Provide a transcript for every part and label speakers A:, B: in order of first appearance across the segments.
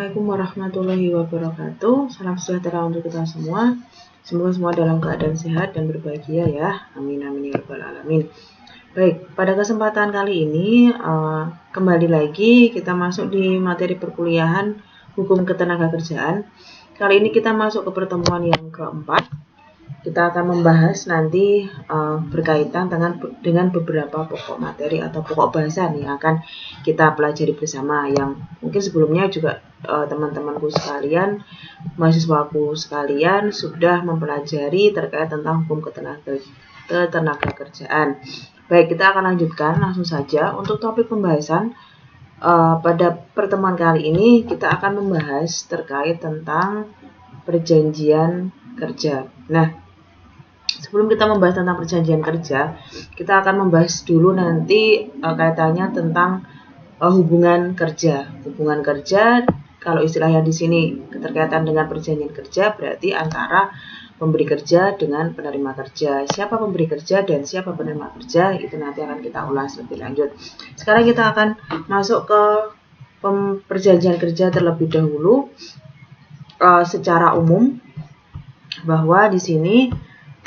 A: Assalamualaikum warahmatullahi wabarakatuh. Salam sejahtera untuk kita semua. Semoga semua dalam keadaan sehat dan berbahagia ya. Amin amin ya rabbal alamin. Baik, pada kesempatan kali ini kembali lagi kita masuk di materi perkuliahan Hukum Ketenagakerjaan. Kali ini kita masuk ke pertemuan yang keempat. Kita akan membahas nanti berkaitan dengan beberapa pokok materi atau pokok bahasan yang akan kita pelajari bersama, yang mungkin sebelumnya juga teman-temanku sekalian, mahasiswaku sekalian sudah mempelajari terkait tentang hukum ketenagakerjaan. Baik, kita akan lanjutkan langsung saja untuk topik pembahasan. Pada pertemuan kali ini kita akan membahas terkait tentang perjanjian kerja. Nah, sebelum kita membahas tentang perjanjian kerja, kita akan membahas dulu nanti kaitannya tentang hubungan kerja. Hubungan kerja, kalau istilahnya di sini keterkaitan dengan perjanjian kerja, berarti antara pemberi kerja dengan penerima kerja. Siapa pemberi kerja dan siapa penerima kerja, itu nanti akan kita ulas lebih lanjut. Sekarang kita akan masuk ke perjanjian kerja terlebih dahulu. Secara umum, bahwa di sini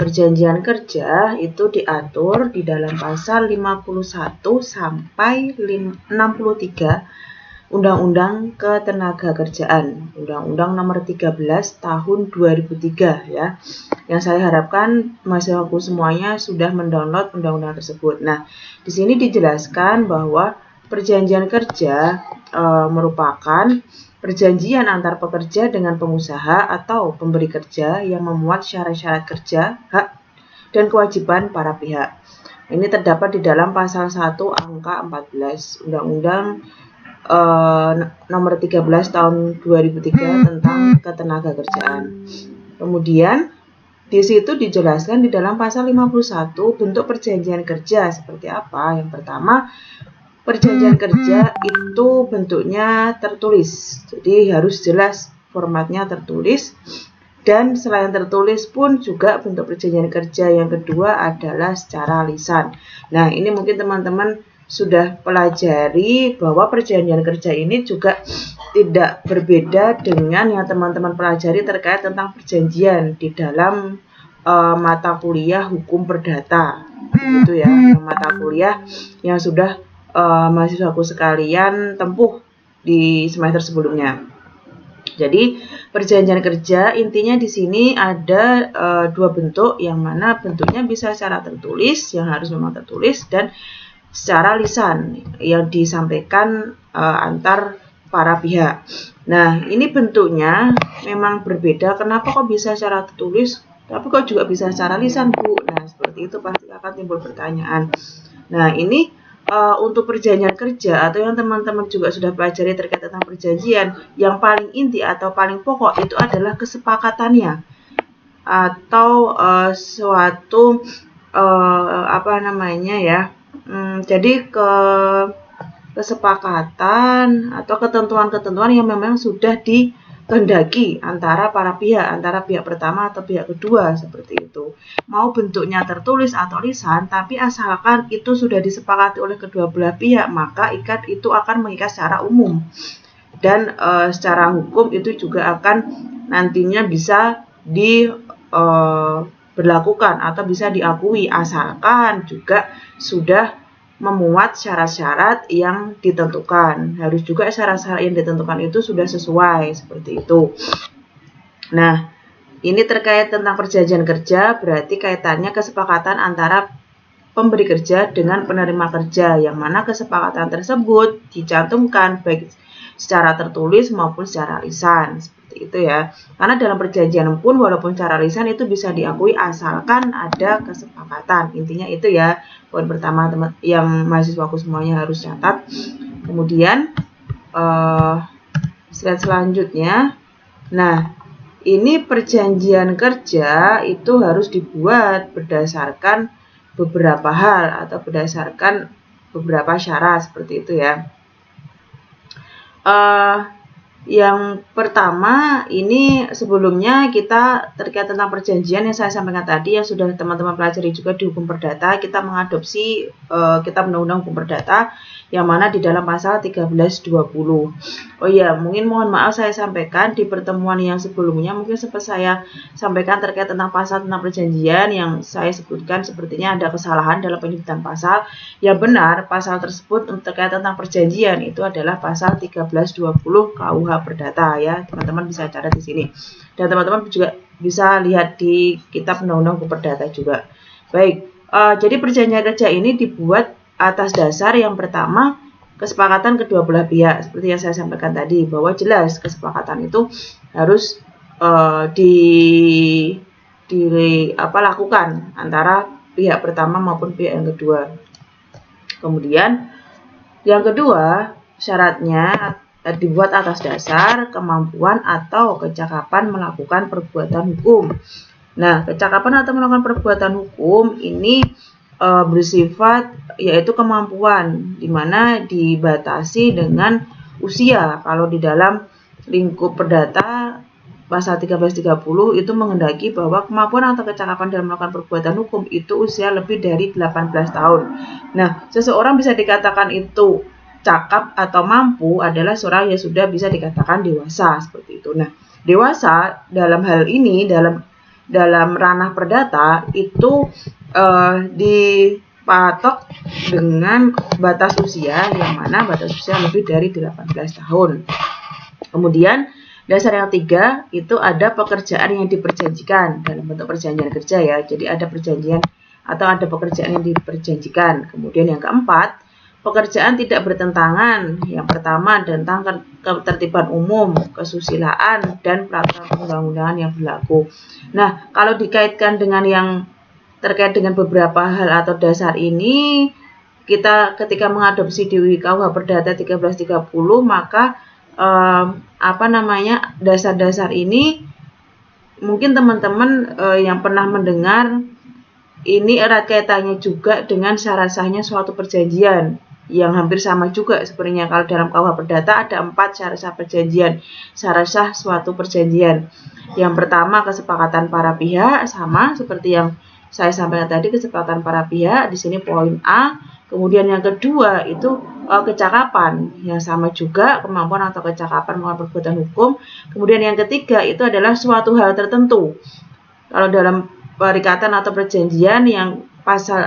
A: perjanjian kerja itu diatur di dalam pasal 51 sampai 63 Undang-Undang Ketenagakerjaan, Undang-Undang Nomor 13 Tahun 2003 ya. Yang saya harapkan mahasiswaku semuanya sudah mendownload undang-undang tersebut. Nah, di sini dijelaskan bahwa perjanjian kerja merupakan perjanjian antar pekerja dengan pengusaha atau pemberi kerja yang memuat syarat-syarat kerja, hak, dan kewajiban para pihak. Ini terdapat di dalam pasal 1 angka 14 Undang-Undang Nomor 13 Tahun 2003 tentang Ketenagakerjaan. Kemudian di situ dijelaskan di dalam pasal 51 bentuk perjanjian kerja seperti apa. Yang pertama, perjanjian kerja itu bentuknya tertulis, jadi harus jelas formatnya tertulis. Dan selain tertulis pun juga bentuk perjanjian kerja yang kedua adalah secara lisan. Nah, ini mungkin teman-teman sudah pelajari bahwa perjanjian kerja ini juga tidak berbeda dengan yang teman-teman pelajari terkait tentang perjanjian di dalam mata kuliah hukum perdata, gitu ya, mata kuliah yang sudah mahasiswaku sekalian tempuh di semester sebelumnya. Jadi perjanjian kerja intinya di sini ada dua bentuk, yang mana bentuknya bisa secara tertulis, yang harus memang tertulis, dan secara lisan yang disampaikan antar para pihak. Nah, ini bentuknya memang berbeda. Kenapa kok bisa secara tertulis, tapi kok juga bisa secara lisan, Bu? Nah, seperti itu pasti akan timbul pertanyaan. Nah, ini untuk perjanjian kerja atau yang teman-teman juga sudah pelajari terkait tentang perjanjian, yang paling inti atau paling pokok itu adalah kesepakatannya atau suatu jadi kesepakatan atau ketentuan-ketentuan yang memang sudah dikehendaki antara para pihak, antara pihak pertama atau pihak kedua, seperti itu. Mau bentuknya tertulis atau lisan, tapi asalkan itu sudah disepakati oleh kedua belah pihak, maka itu akan mengikat secara umum. Dan secara hukum itu juga akan nantinya bisa diberlakukan atau bisa diakui, asalkan juga sudah memuat syarat-syarat yang ditentukan. Harus juga syarat-syarat yang ditentukan itu sudah sesuai, seperti itu. Nah, ini terkait tentang perjanjian kerja, berarti kaitannya kesepakatan antara pemberi kerja dengan penerima kerja, yang mana kesepakatan tersebut dicantumkan baik secara tertulis maupun secara lisan, seperti itu ya. Karena dalam perjanjian pun walaupun secara lisan itu bisa diakui asalkan ada kesepakatan. Intinya itu ya, poin pertama teman yang mahasiswaku semuanya harus catat. Kemudian slide selanjutnya. Nah, ini perjanjian kerja itu harus dibuat berdasarkan beberapa hal atau berdasarkan beberapa syarat, seperti itu ya. Yang pertama ini sebelumnya kita terkait tentang perjanjian yang saya sampaikan tadi yang sudah teman-teman pelajari juga di hukum perdata, kita mengadopsi kitab undang-undang hukum perdata yang mana di dalam pasal 1320. Oh iya, mungkin mohon maaf saya sampaikan di pertemuan yang sebelumnya mungkin sempat saya sampaikan terkait tentang pasal tentang perjanjian yang saya sebutkan sepertinya ada kesalahan dalam penyebutan pasal. Yang benar pasal tersebut terkait tentang perjanjian itu adalah pasal 1320 KUH Perdata ya, teman-teman bisa catat di sini. Dan teman-teman juga bisa lihat di kitab undang-undang hukum perdata juga. Baik, jadi perjanjian kerja ini dibuat atas dasar yang pertama kesepakatan kedua belah pihak seperti yang saya sampaikan tadi, bahwa jelas kesepakatan itu harus lakukan antara pihak pertama maupun pihak yang kedua. Kemudian yang kedua syaratnya dibuat atas dasar kemampuan atau kecakapan melakukan perbuatan hukum. Nah, kecakapan atau melakukan perbuatan hukum ini bersifat yaitu kemampuan, di mana dibatasi dengan usia. Kalau di dalam lingkup perdata pasal 1330 itu menghendaki bahwa kemampuan atau kecakapan dalam melakukan perbuatan hukum itu usia lebih dari 18 tahun. Nah, seseorang bisa dikatakan itu cakap atau mampu adalah seorang yang sudah bisa dikatakan dewasa seperti itu. Nah, dewasa dalam hal ini dalam ranah perdata itu dipatok dengan batas usia yang mana batas usia lebih dari 18 tahun. Kemudian dasar yang ketiga itu ada pekerjaan yang diperjanjikan dalam bentuk perjanjian kerja ya. Jadi ada perjanjian atau ada pekerjaan yang diperjanjikan. Kemudian yang keempat, pekerjaan tidak bertentangan. Yang pertama tentang ketertiban umum, kesusilaan, dan peraturan perundang-undangan yang berlaku. Nah, kalau dikaitkan dengan yang terkait dengan beberapa hal atau dasar ini, kita ketika mengadopsi di KUH Perdata 1330 maka dasar-dasar ini mungkin teman-teman yang pernah mendengar ini erat kaitannya juga dengan syarat sahnya suatu perjanjian yang hampir sama juga sebenarnya. Kalau dalam KUH Perdata ada 4 syarat sah perjanjian, syarat sah suatu perjanjian. Yang pertama kesepakatan para pihak, sama seperti yang saya sampaikan tadi, kesepakatan para pihak di sini poin A. Kemudian yang kedua itu kecakapan yang sama juga, kemampuan atau kecakapan melakukan perbuatan hukum. Kemudian yang ketiga itu adalah suatu hal tertentu. Kalau dalam perikatan atau perjanjian yang pasal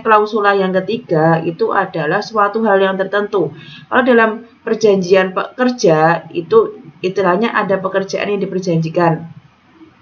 A: klausula yang ketiga itu adalah suatu hal yang tertentu. Kalau dalam perjanjian kerja itu istilahnya ada pekerjaan yang diperjanjikan.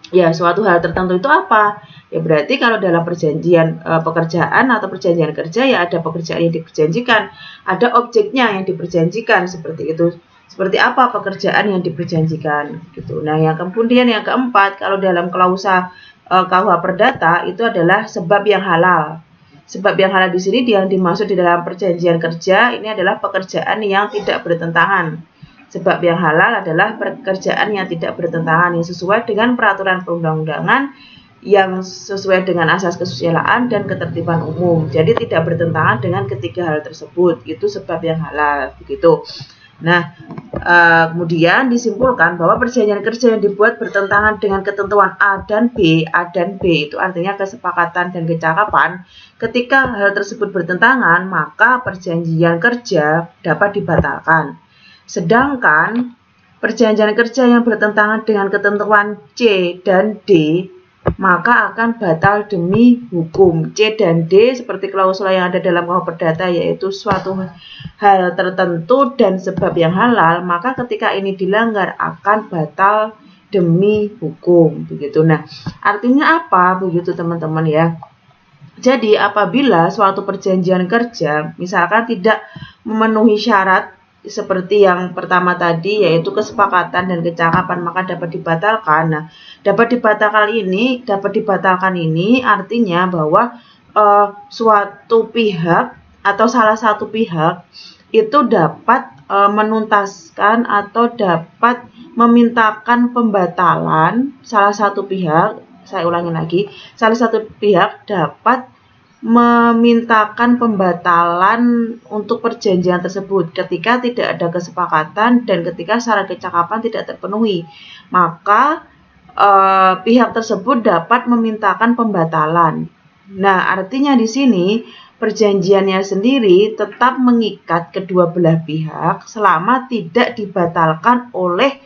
A: Ya, suatu hal tertentu itu apa? Ya berarti kalau dalam perjanjian pekerjaan atau perjanjian kerja ya ada pekerjaan yang diperjanjikan, ada objeknya yang diperjanjikan seperti itu. Seperti apa pekerjaan yang diperjanjikan gitu. Nah, yang kemudian yang keempat, kalau dalam klausa KUH Perdata itu adalah sebab yang halal. Sebab yang halal di sini yang dimaksud di dalam perjanjian kerja ini adalah pekerjaan yang tidak bertentangan. Sebab yang halal adalah pekerjaan yang tidak bertentangan, yang sesuai dengan peraturan perundang-undangan, yang sesuai dengan asas kesusilaan dan ketertiban umum. Jadi tidak bertentangan dengan ketiga hal tersebut. Itu sebab yang halal begitu. Nah, kemudian disimpulkan bahwa perjanjian kerja yang dibuat bertentangan dengan ketentuan A dan B itu artinya kesepakatan dan kecakapan. Ketika hal tersebut bertentangan, maka perjanjian kerja dapat dibatalkan. Sedangkan perjanjian kerja yang bertentangan dengan ketentuan C dan D maka akan batal demi hukum. C dan D seperti klausula yang ada dalam KUH Perdata yaitu suatu hal tertentu dan sebab yang halal, maka ketika ini dilanggar akan batal demi hukum begitu. Nah, artinya apa begitu teman-teman ya? Jadi apabila suatu perjanjian kerja misalkan tidak memenuhi syarat seperti yang pertama tadi yaitu kesepakatan dan kecakapan maka dapat dibatalkan. Nah, dapat dibatalkan ini artinya bahwa suatu pihak atau salah satu pihak itu dapat menuntaskan atau dapat memintakan pembatalan salah satu pihak. Saya ulangi lagi, salah satu pihak dapat memintakan pembatalan untuk perjanjian tersebut ketika tidak ada kesepakatan dan ketika syarat kecakapan tidak terpenuhi. Maka pihak tersebut dapat memintakan pembatalan. Nah, artinya di sini perjanjiannya sendiri tetap mengikat kedua belah pihak selama tidak dibatalkan oleh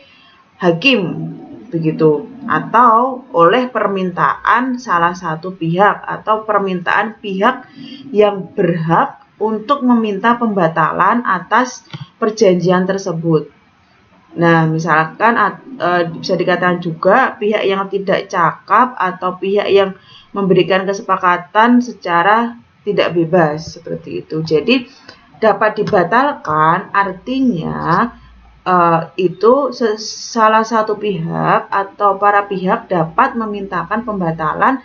A: hakim, begitu, atau oleh permintaan salah satu pihak atau permintaan pihak yang berhak untuk meminta pembatalan atas perjanjian tersebut. Nah, misalkan bisa dikatakan juga pihak yang tidak cakap atau pihak yang memberikan kesepakatan secara tidak bebas, seperti itu. Jadi dapat dibatalkan artinya itu salah satu pihak atau para pihak dapat memintakan pembatalan,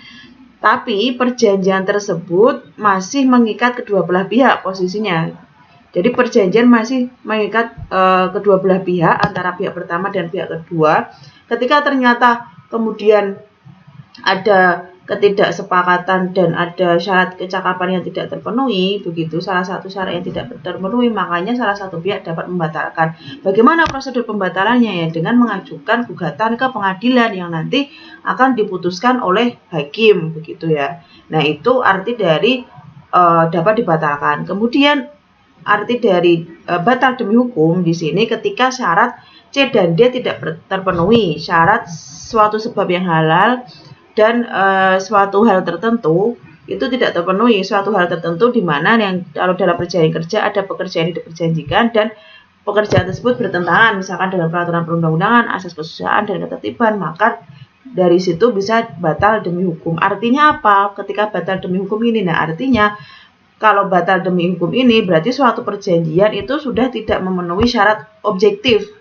A: tapi perjanjian tersebut masih mengikat kedua belah pihak posisinya. Jadi perjanjian masih mengikat kedua belah pihak antara pihak pertama dan pihak kedua. Ketika ternyata kemudian ada ketidaksepakatan dan ada syarat kecakapan yang tidak terpenuhi, begitu, salah satu syarat yang tidak terpenuhi, makanya salah satu pihak dapat membatalkan. Bagaimana prosedur pembatalannya? Ya dengan mengajukan gugatan ke pengadilan yang nanti akan diputuskan oleh hakim, begitu ya. Nah, itu arti dari dapat dibatalkan. Kemudian arti dari batal demi hukum di sini ketika syarat C dan D tidak terpenuhi, syarat suatu sebab yang halal dan suatu hal tertentu itu tidak terpenuhi. Suatu hal tertentu di mana yang kalau dalam perjanjian kerja ada pekerjaan yang diperjanjikan dan pekerjaan tersebut bertentangan misalkan dengan peraturan perundang-undangan, asas kesusilaan dan ketertiban, maka dari situ bisa batal demi hukum. Artinya apa? Ketika batal demi hukum ini, nah artinya kalau batal demi hukum ini berarti suatu perjanjian itu sudah tidak memenuhi syarat objektif.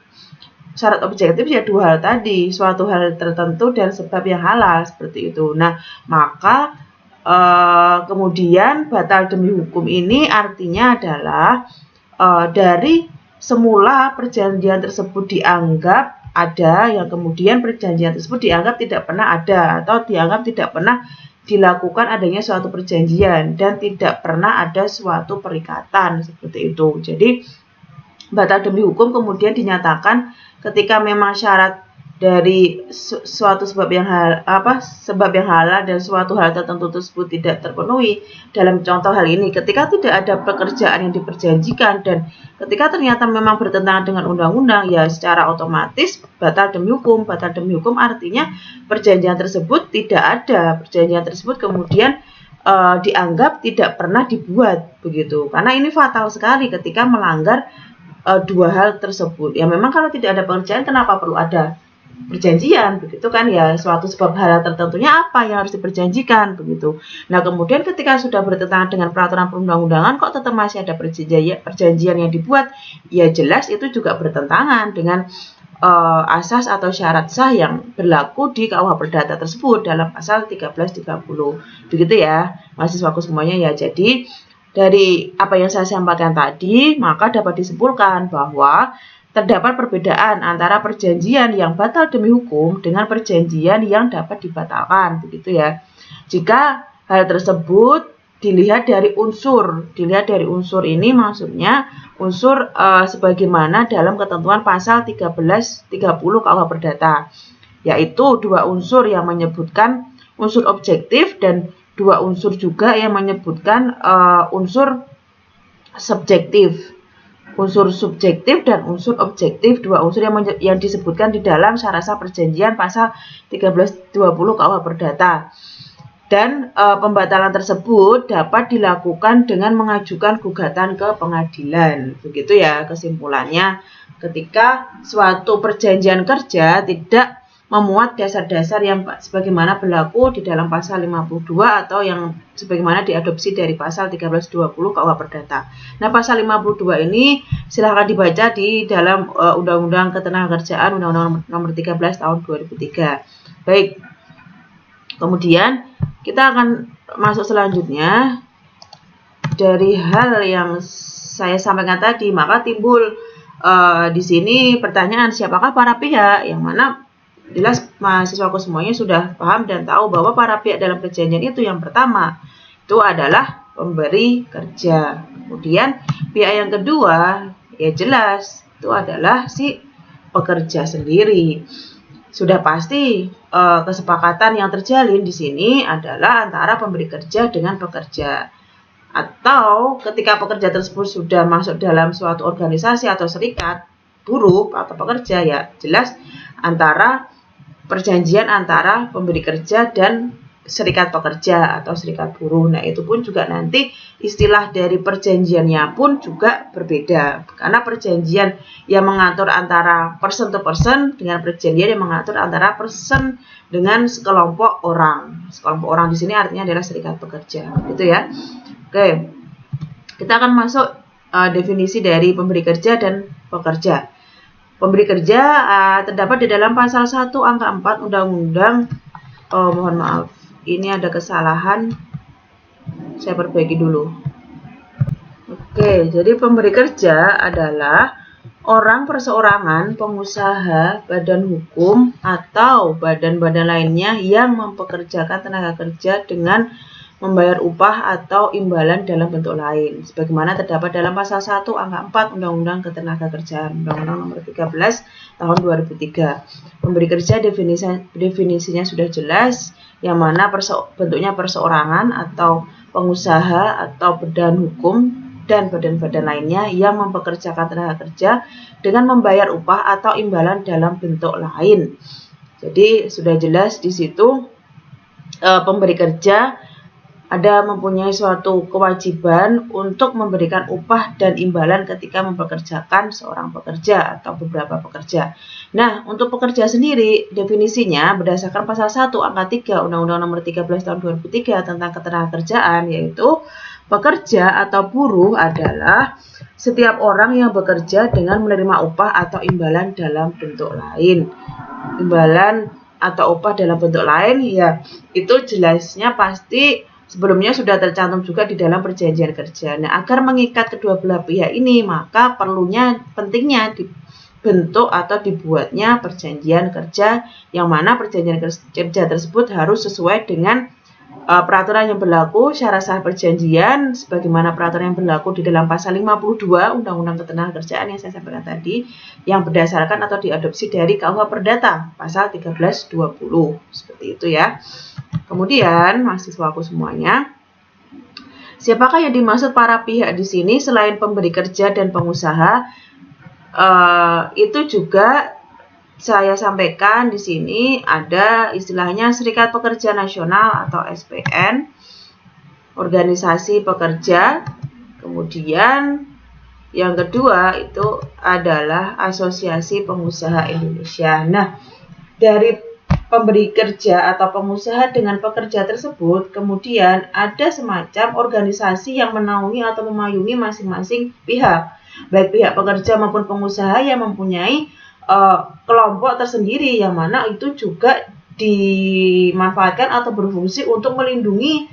A: Syarat objektif ya dua hal tadi, suatu hal tertentu dan sebab yang halal, seperti itu. Nah, maka kemudian batal demi hukum ini artinya adalah dari semula perjanjian tersebut dianggap ada, yang kemudian perjanjian tersebut dianggap tidak pernah ada atau dianggap tidak pernah dilakukan adanya suatu perjanjian dan tidak pernah ada suatu perikatan, seperti itu. Jadi batal demi hukum kemudian dinyatakan ketika memang syarat dari suatu sebab yang halal dan suatu hal tertentu tersebut tidak terpenuhi. Dalam contoh hal ini, ketika tidak ada pekerjaan yang diperjanjikan dan ketika ternyata memang bertentangan dengan undang-undang, ya secara otomatis batal demi hukum. Batal demi hukum artinya perjanjian tersebut tidak ada, perjanjian tersebut kemudian dianggap tidak pernah dibuat, begitu. Karena ini fatal sekali ketika melanggar dua hal tersebut. Ya memang kalau tidak ada pekerjaan kenapa perlu ada perjanjian, begitu kan ya, suatu sebab halal tertentunya apa yang harus diperjanjikan, begitu. Nah, kemudian ketika sudah bertentangan dengan peraturan perundang-undangan kok tetap masih ada perjanjian yang dibuat, ya jelas itu juga bertentangan dengan asas atau syarat sah yang berlaku di KUH Perdata tersebut dalam pasal 1330. Begitu ya, mahasiswaku semuanya ya. Jadi dari apa yang saya sampaikan tadi, maka dapat disimpulkan bahwa terdapat perbedaan antara perjanjian yang batal demi hukum dengan perjanjian yang dapat dibatalkan, begitu ya. Jika hal tersebut dilihat dari unsur ini maksudnya unsur sebagaimana dalam ketentuan pasal 1330 KUH Perdata, yaitu dua unsur yang menyebutkan unsur objektif dan dua unsur juga yang menyebutkan unsur subjektif. Unsur subjektif dan unsur objektif, dua unsur yang disebutkan di dalam syarat sah perjanjian pasal 1320 KUH Perdata. Dan pembatalan tersebut dapat dilakukan dengan mengajukan gugatan ke pengadilan. Begitu ya kesimpulannya, ketika suatu perjanjian kerja tidak memuat dasar-dasar yang sebagaimana berlaku di dalam pasal 52 atau yang sebagaimana diadopsi dari pasal 1320 KUH Perdata. Nah, pasal 52 ini silahkan dibaca di dalam Undang-Undang Ketenagakerjaan Undang-Undang Nomor 13 Tahun 2003. Baik. Kemudian kita akan masuk selanjutnya dari hal yang saya sampaikan tadi, maka timbul di sini pertanyaan siapakah para pihak, yang mana jelas mahasiswaku semuanya sudah paham dan tahu bahwa para pihak dalam perjanjian itu yang pertama itu adalah pemberi kerja. Kemudian pihak yang kedua ya jelas itu adalah si pekerja sendiri. Sudah pasti kesepakatan yang terjalin di sini adalah antara pemberi kerja dengan pekerja. Atau ketika pekerja tersebut sudah masuk dalam suatu organisasi atau serikat buruh atau pekerja, ya jelas antara perjanjian antara pemberi kerja dan serikat pekerja atau serikat buruh. Nah, itu pun juga nanti istilah dari perjanjiannya pun juga berbeda. Karena perjanjian yang mengatur antara person to person dengan perjanjian yang mengatur antara person dengan sekelompok orang. Sekelompok orang di sini artinya adalah serikat pekerja, gitu ya. Oke. Kita akan masuk definisi dari pemberi kerja dan pekerja. Pemberi kerja terdapat di dalam pasal 1 angka 4 Undang-Undang mohon maaf. Ini ada kesalahan, saya perbaiki dulu. Oke, jadi pemberi kerja adalah orang perseorangan, pengusaha, badan hukum, atau badan-badan lainnya yang mempekerjakan tenaga kerja dengan membayar upah atau imbalan dalam bentuk lain, sebagaimana terdapat dalam pasal 1 angka 4 Undang-Undang Ketenagakerjaan, Undang-Undang Nomor 13 Tahun 2003. Pemberi kerja definisinya sudah jelas, yang mana bentuknya perseorangan atau pengusaha atau badan hukum dan badan-badan lainnya yang mempekerjakan tenaga kerja dengan membayar upah atau imbalan dalam bentuk lain. Jadi sudah jelas di situ pemberi kerja ada mempunyai suatu kewajiban untuk memberikan upah dan imbalan ketika mempekerjakan seorang pekerja atau beberapa pekerja. Nah, untuk pekerja sendiri definisinya berdasarkan pasal 1 angka 3 Undang-Undang Nomor 13 Tahun 2003 tentang Ketenagakerjaan, yaitu pekerja atau buruh adalah setiap orang yang bekerja dengan menerima upah atau imbalan dalam bentuk lain. Imbalan atau upah dalam bentuk lain, ya itu jelasnya pasti sebelumnya sudah tercantum juga di dalam perjanjian kerja. Nah, agar mengikat kedua belah pihak ini, maka pentingnya dibentuk atau dibuatnya perjanjian kerja, yang mana perjanjian kerja tersebut harus sesuai dengan peraturan yang berlaku, syarat sah perjanjian, sebagaimana peraturan yang berlaku di dalam pasal 52 Undang-Undang Ketenagakerjaan yang saya sampaikan tadi, yang berdasarkan atau diadopsi dari KUH Perdata pasal 1320, seperti itu ya. Kemudian, mahasiswaku semuanya, siapakah yang dimaksud para pihak di sini selain pemberi kerja dan pengusaha? Itu juga saya sampaikan di sini ada istilahnya Serikat Pekerja Nasional atau SPN, organisasi pekerja. Kemudian yang kedua itu adalah Asosiasi Pengusaha Indonesia. Nah, dari pemberi kerja atau pengusaha dengan pekerja tersebut, kemudian ada semacam organisasi yang menaungi atau memayungi masing-masing pihak, baik pihak pekerja maupun pengusaha yang mempunyai kelompok tersendiri, yang mana itu juga dimanfaatkan atau berfungsi untuk melindungi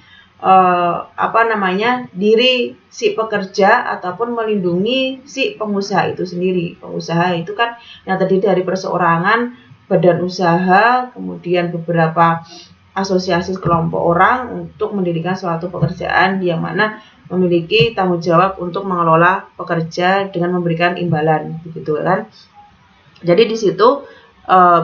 A: diri si pekerja ataupun melindungi si pengusaha itu sendiri. Pengusaha itu kan yang terdiri dari perseorangan, badan usaha, kemudian beberapa asosiasi kelompok orang untuk mendirikan suatu pekerjaan yang mana memiliki tanggung jawab untuk mengelola pekerja dengan memberikan imbalan, begitu kan? Jadi di situ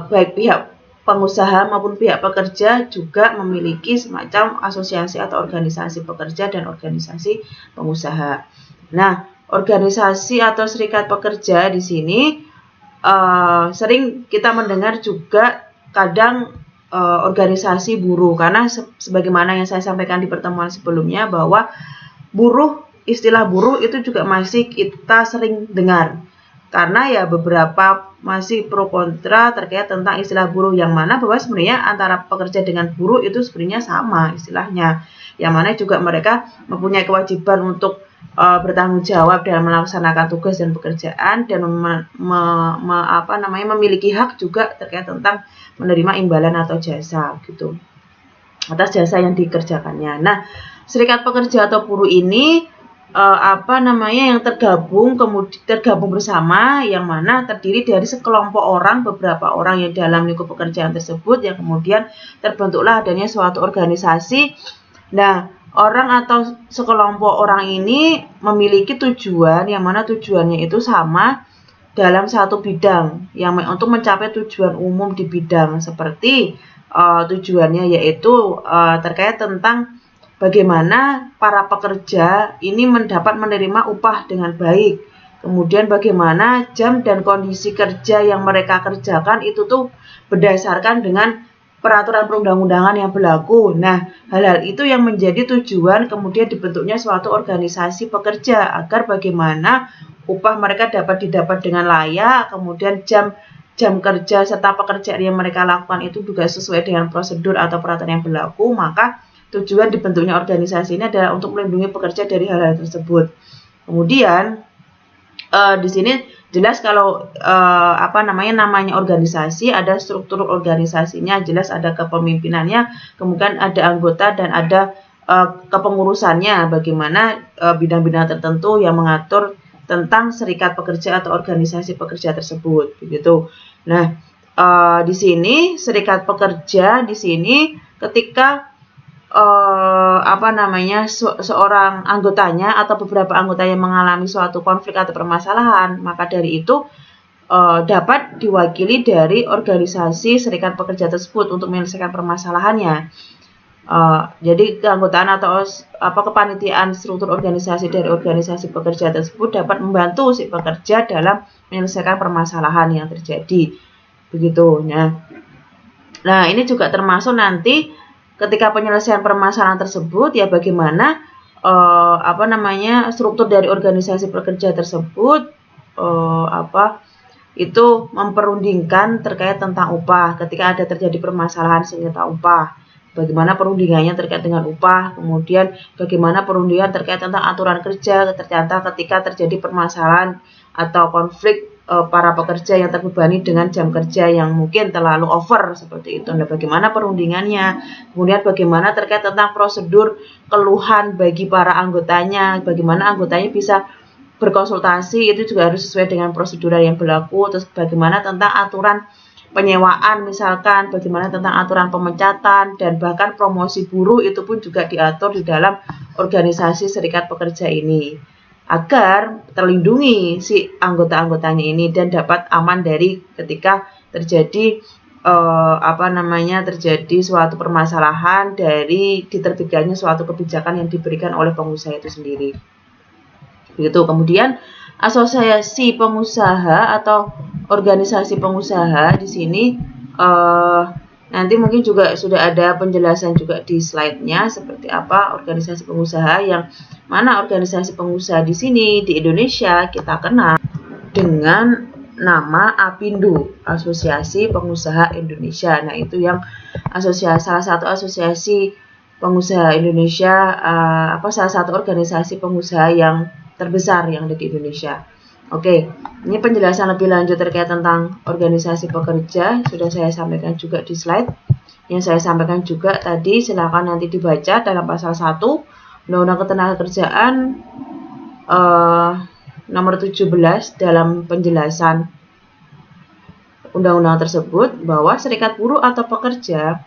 A: baik pihak pengusaha maupun pihak pekerja juga memiliki semacam asosiasi atau organisasi pekerja dan organisasi pengusaha. Nah, organisasi atau serikat pekerja di sini sering kita mendengar juga kadang organisasi buruh, karena sebagaimana yang saya sampaikan di pertemuan sebelumnya bahwa istilah buruh itu juga masih kita sering dengar, karena ya beberapa masih pro kontra terkait tentang istilah buruh, yang mana bahwa sebenarnya antara pekerja dengan buruh itu sebenarnya sama istilahnya, yang mana juga mereka mempunyai kewajiban untuk bertanggung jawab dalam melaksanakan tugas dan pekerjaan, dan memiliki hak juga terkait tentang menerima imbalan atau jasa gitu atas jasa yang dikerjakannya. Nah, serikat pekerja atau buruh ini yang tergabung bersama, yang mana terdiri dari sekelompok orang, beberapa orang yang dalam lingkup pekerjaan tersebut, yang kemudian terbentuklah adanya suatu organisasi. Nah, orang atau sekelompok orang ini memiliki tujuan yang mana tujuannya itu sama dalam satu bidang yang untuk mencapai tujuan umum di bidang seperti tujuannya yaitu terkait tentang bagaimana para pekerja ini dapat menerima upah dengan baik. Kemudian bagaimana jam dan kondisi kerja yang mereka kerjakan itu tuh berdasarkan dengan peraturan perundang-undangan yang berlaku. Nah, hal-hal itu yang menjadi tujuan kemudian dibentuknya suatu organisasi pekerja agar bagaimana upah mereka dapat didapat dengan layak, kemudian jam kerja serta pekerjaan yang mereka lakukan itu juga sesuai dengan prosedur atau peraturan yang berlaku. Maka tujuan dibentuknya organisasi ini adalah untuk melindungi pekerja dari hal-hal tersebut. Kemudian di sini jelas kalau namanya organisasi, ada struktur organisasinya, jelas ada kepemimpinannya, kemudian ada anggota dan ada kepengurusannya, bagaimana bidang-bidang tertentu yang mengatur tentang serikat pekerja atau organisasi pekerja tersebut, begitu. Nah, di sini serikat pekerja di sini ketika seorang anggotanya atau beberapa anggota yang mengalami suatu konflik atau permasalahan, maka dari itu dapat diwakili dari organisasi serikat pekerja tersebut untuk menyelesaikan permasalahannya. Jadi keanggotaan atau kepanitiaan struktur organisasi dari organisasi pekerja tersebut dapat membantu si pekerja dalam menyelesaikan permasalahan yang terjadi, begitu. Nah, ini juga termasuk nanti ketika penyelesaian permasalahan tersebut ya bagaimana struktur dari organisasi pekerja tersebut itu memperundingkan terkait tentang upah ketika ada terjadi permasalahan sengketa upah. Bagaimana perundingannya terkait dengan upah, kemudian bagaimana perundingan terkait tentang aturan kerja ternyata ketika terjadi permasalahan atau konflik para pekerja yang terbebani dengan jam kerja yang mungkin terlalu over seperti itu. Nah, bagaimana perundingannya, kemudian bagaimana terkait tentang prosedur keluhan bagi para anggotanya, bagaimana anggotanya bisa berkonsultasi, itu juga harus sesuai dengan prosedur yang berlaku. Terus bagaimana tentang aturan penyewaan misalkan, bagaimana tentang aturan pemecatan, dan bahkan promosi buruh itu pun juga diatur di dalam organisasi serikat pekerja ini agar terlindungi si anggota-anggotanya ini dan dapat aman dari ketika terjadi terjadi suatu permasalahan dari diterbitkannya suatu kebijakan yang diberikan oleh pengusaha itu sendiri. Begitu. Kemudian asosiasi pengusaha atau organisasi pengusaha di sini nanti mungkin juga sudah ada penjelasan juga di slide-nya seperti apa organisasi pengusaha, yang mana organisasi pengusaha di sini di Indonesia kita kenal dengan nama APindo, Asosiasi Pengusaha Indonesia. Nah, itu yang salah satu asosiasi pengusaha Indonesia, salah satu organisasi pengusaha yang terbesar yang ada di Indonesia. Oke, ini penjelasan lebih lanjut terkait tentang organisasi pekerja sudah saya sampaikan juga di slide. Yang saya sampaikan juga tadi silakan nanti dibaca dalam pasal 1 Undang-Undang Ketenagakerjaan nomor 17 dalam penjelasan undang-undang tersebut bahwa serikat buruh atau pekerja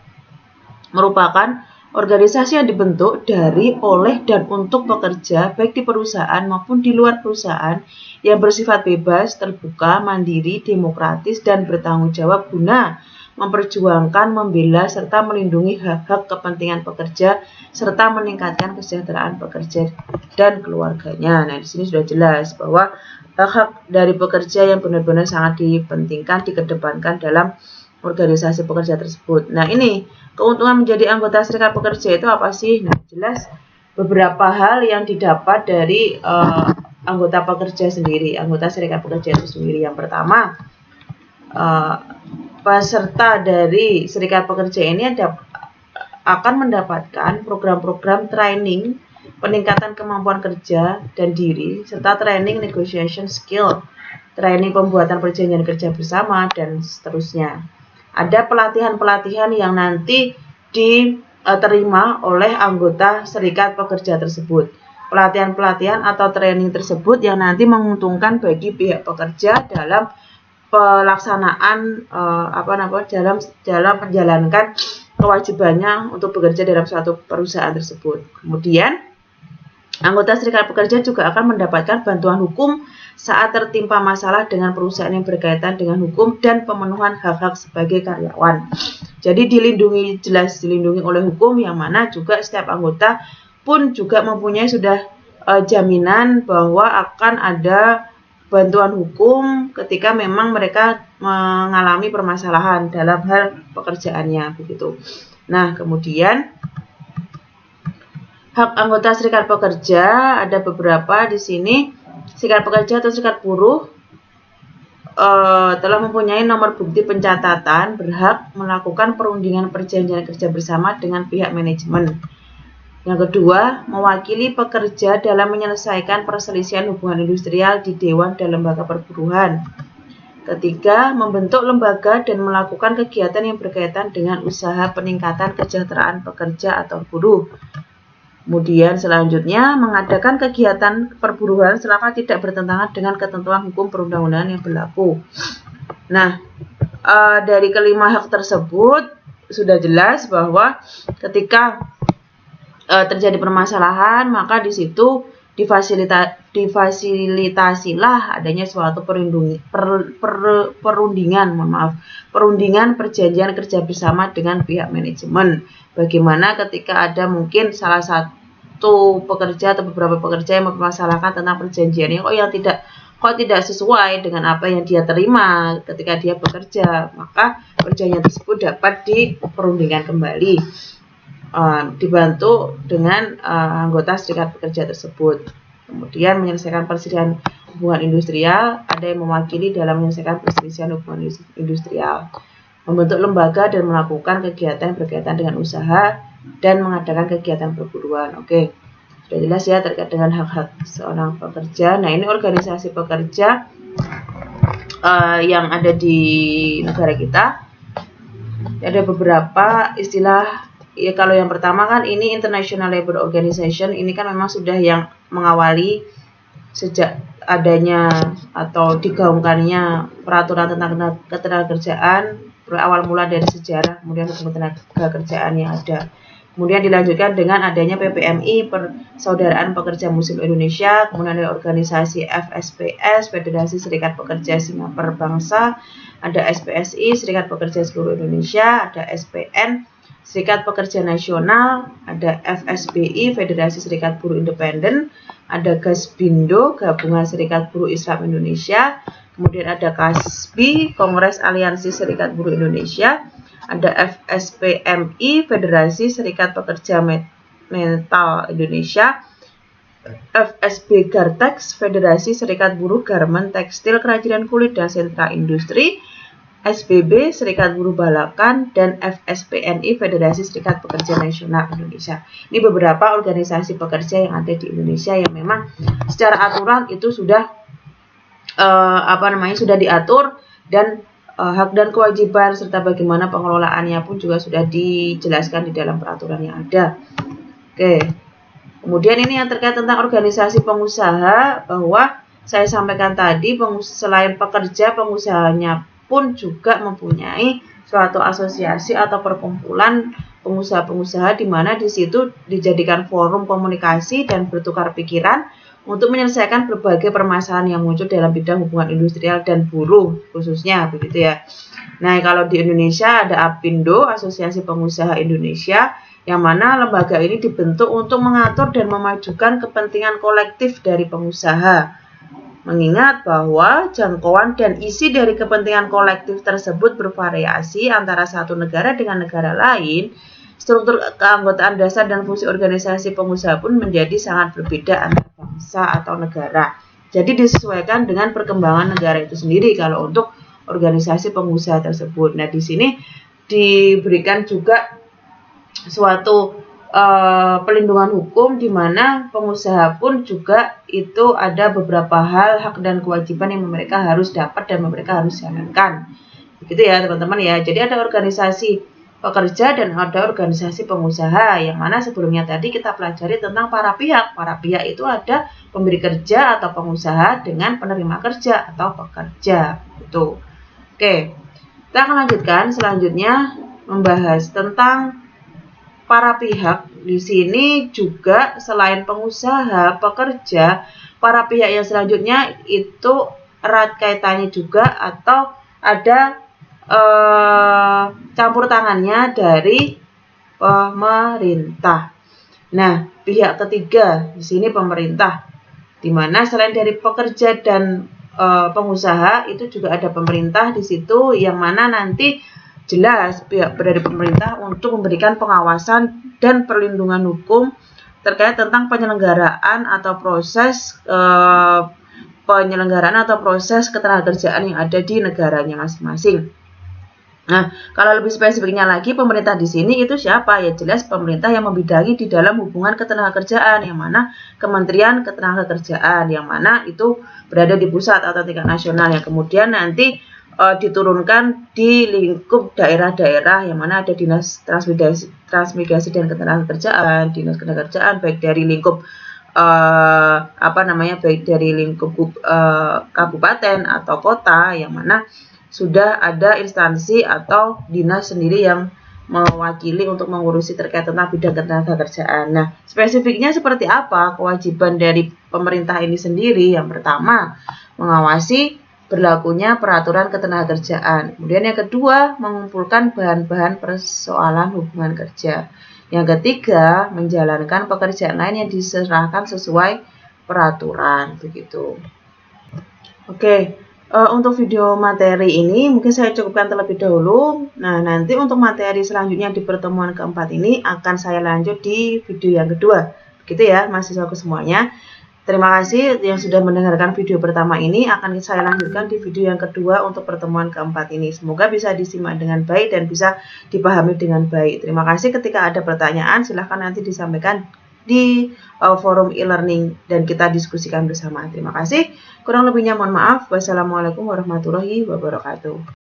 A: merupakan organisasi yang dibentuk dari, oleh, dan untuk pekerja baik di perusahaan maupun di luar perusahaan yang bersifat bebas, terbuka, mandiri, demokratis, dan bertanggung jawab guna memperjuangkan, membela, serta melindungi hak-hak kepentingan pekerja serta meningkatkan kesejahteraan pekerja dan keluarganya. Nah, di sini sudah jelas bahwa hak-hak dari pekerja yang benar-benar sangat dipentingkan, dikedepankan dalam organisasi pekerja tersebut. Nah, ini keuntungan menjadi anggota serikat pekerja itu apa sih? Nah, jelas beberapa hal yang didapat dari anggota pekerja sendiri, anggota serikat pekerja itu sendiri. Yang pertama, peserta dari serikat pekerja ini akan mendapatkan program-program training, peningkatan kemampuan kerja dan diri, serta training negotiation skill, training pembuatan perjanjian kerja bersama, dan seterusnya. Ada pelatihan-pelatihan yang nanti diterima oleh anggota serikat pekerja tersebut. Pelatihan-pelatihan atau training tersebut yang nanti menguntungkan bagi pihak pekerja dalam pelaksanaan dalam menjalankan kewajibannya untuk bekerja dalam suatu perusahaan tersebut. Kemudian, anggota serikat pekerja juga akan mendapatkan bantuan hukum saat tertimpa masalah dengan perusahaan yang berkaitan dengan hukum dan pemenuhan hak-hak sebagai karyawan. Jadi jelas dilindungi oleh hukum, yang mana juga setiap anggota pun juga mempunyai sudah jaminan bahwa akan ada bantuan hukum ketika memang mereka mengalami permasalahan dalam hal pekerjaannya begitu. Nah, kemudian hak anggota serikat pekerja ada beberapa di sini. Serikat pekerja atau serikat buruh telah mempunyai nomor bukti pencatatan berhak melakukan perundingan perjanjian kerja bersama dengan pihak manajemen. Yang kedua, mewakili pekerja dalam menyelesaikan perselisihan hubungan industrial di dewan dan lembaga perburuhan. Ketiga, membentuk lembaga dan melakukan kegiatan yang berkaitan dengan usaha peningkatan kesejahteraan pekerja atau buruh. Kemudian selanjutnya, mengadakan kegiatan perburuhan selama tidak bertentangan dengan ketentuan hukum perundang-undangan yang berlaku. Nah, dari kelima hak tersebut sudah jelas bahwa ketika terjadi permasalahan, maka di situ difasilitasilah adanya suatu perundingan perjanjian kerja bersama dengan pihak manajemen. Bagaimana ketika ada mungkin salah satu pekerja atau beberapa pekerja yang mempermasalahkan tentang perjanjiannya kok tidak sesuai dengan apa yang dia terima ketika dia bekerja, maka perjanjian tersebut dapat diperundingkan kembali, dibantu dengan anggota serikat pekerja tersebut. Kemudian menyelesaikan perselisihan hubungan industrial, ada yang mewakili dalam menyelesaikan perselisihan hubungan industrial, membentuk lembaga dan melakukan kegiatan berkaitan dengan usaha dan mengadakan kegiatan perburuan. Oke, sudah jelas ya terkait dengan hak-hak seorang pekerja. Nah, ini organisasi pekerja yang ada di negara kita. Ada beberapa istilah. Ya, kalau yang pertama kan ini International Labour Organization, ini kan memang sudah yang mengawali sejak adanya atau digaungkannya peraturan tentang ketenagakerjaan, berawal mula dari sejarah, kemudian hukum ketenagakerjaan yang ada. Kemudian dilanjutkan dengan adanya PPMI, Persaudaraan Pekerja Muslim Indonesia, kemudian ada organisasi FSPS, Federasi Serikat Pekerja Singapura Bangsa, ada SPSI, Serikat Pekerja Seluruh Indonesia, ada SPN, Serikat Pekerja Nasional, ada FSBI, Federasi Serikat Buruh Independen, ada Gasbindo, Gabungan Serikat Buruh Islam Indonesia, kemudian ada KASBI, Kongres Aliansi Serikat Buruh Indonesia, ada FSPMI, Federasi Serikat Pekerja Metal Indonesia, FSB Gartex, Federasi Serikat Buruh Garmen Tekstil Kerajinan Kulit dan Sentra Industri, SBB, Serikat Buruh Balakan, dan FSPNI, Federasi Serikat Pekerja Nasional Indonesia. Ini beberapa organisasi pekerja yang ada di Indonesia yang memang secara aturan itu sudah sudah diatur, dan hak dan kewajiban serta bagaimana pengelolaannya pun juga sudah dijelaskan di dalam peraturan yang ada. Oke. Kemudian ini yang terkait tentang organisasi pengusaha, bahwa saya sampaikan tadi selain pekerja, pengusahanya pun juga mempunyai suatu asosiasi atau perkumpulan pengusaha-pengusaha di mana di situ dijadikan forum komunikasi dan bertukar pikiran untuk menyelesaikan berbagai permasalahan yang muncul dalam bidang hubungan industrial dan buruh khususnya begitu ya. Nah, kalau di Indonesia ada APindo, Asosiasi Pengusaha Indonesia, yang mana lembaga ini dibentuk untuk mengatur dan memajukan kepentingan kolektif dari pengusaha. Mengingat bahwa jangkauan dan isi dari kepentingan kolektif tersebut bervariasi antara satu negara dengan negara lain, struktur keanggotaan dasar dan fungsi organisasi pengusaha pun menjadi sangat berbeda antar bangsa atau negara. Jadi disesuaikan dengan perkembangan negara itu sendiri kalau untuk organisasi pengusaha tersebut. Nah, di sini diberikan juga suatu pelindungan hukum di mana pengusaha pun juga itu ada beberapa hal, hak dan kewajiban yang mereka harus dapat dan mereka harus jalankan. Begitu ya teman-teman ya. Jadi ada organisasi pekerja dan ada organisasi pengusaha, yang mana sebelumnya tadi kita pelajari tentang para pihak. Para pihak itu ada pemberi kerja atau pengusaha dengan penerima kerja atau pekerja. Gitu. Oke. Kita akan lanjutkan selanjutnya. membahas tentang para pihak. Di sini juga selain pengusaha, pekerja, para pihak yang selanjutnya itu erat kaitannya juga atau ada campur tangannya dari pemerintah. Nah, pihak ketiga di sini pemerintah, di mana selain dari pekerja dan pengusaha itu juga ada pemerintah di situ, yang mana nanti jelas pihak dari pemerintah untuk memberikan pengawasan dan perlindungan hukum terkait tentang penyelenggaraan atau proses ketenagakerjaan yang ada di negaranya masing-masing. Nah, kalau lebih spesifiknya lagi, pemerintah di sini itu siapa? Ya jelas pemerintah yang membidangi di dalam hubungan ketenagakerjaan, yang mana Kementerian Ketenagakerjaan, yang mana itu berada di pusat atau tingkat nasional, yang kemudian nanti diturunkan di lingkup daerah-daerah, yang mana ada dinas transmigrasi dan ketenagakerjaan, dinas ketenagakerjaan baik dari lingkup baik dari lingkup kabupaten atau kota, yang mana sudah ada instansi atau dinas sendiri yang mewakili untuk mengurusi terkait tentang bidang ketenagakerjaan. Nah, spesifiknya seperti apa kewajiban dari pemerintah ini sendiri? Yang pertama, mengawasi berlakunya peraturan ketenagakerjaan. Kemudian yang kedua, mengumpulkan bahan-bahan persoalan hubungan kerja. Yang ketiga, menjalankan pekerjaan lain yang diserahkan sesuai peraturan, begitu. Oke. Untuk video materi ini mungkin saya cukupkan terlebih dahulu. Nah, nanti untuk materi selanjutnya di pertemuan keempat ini akan saya lanjut di video yang kedua. Begitu ya, mahasiswaku semuanya. Terima kasih yang sudah mendengarkan video pertama ini. Akan saya lanjutkan di video yang kedua untuk pertemuan keempat ini. Semoga bisa disimak dengan baik dan bisa dipahami dengan baik. Terima kasih. Ketika ada pertanyaan, silahkan nanti disampaikan di forum e-learning dan kita diskusikan bersama. Terima kasih. Kurang lebihnya mohon maaf. Wassalamualaikum warahmatullahi wabarakatuh.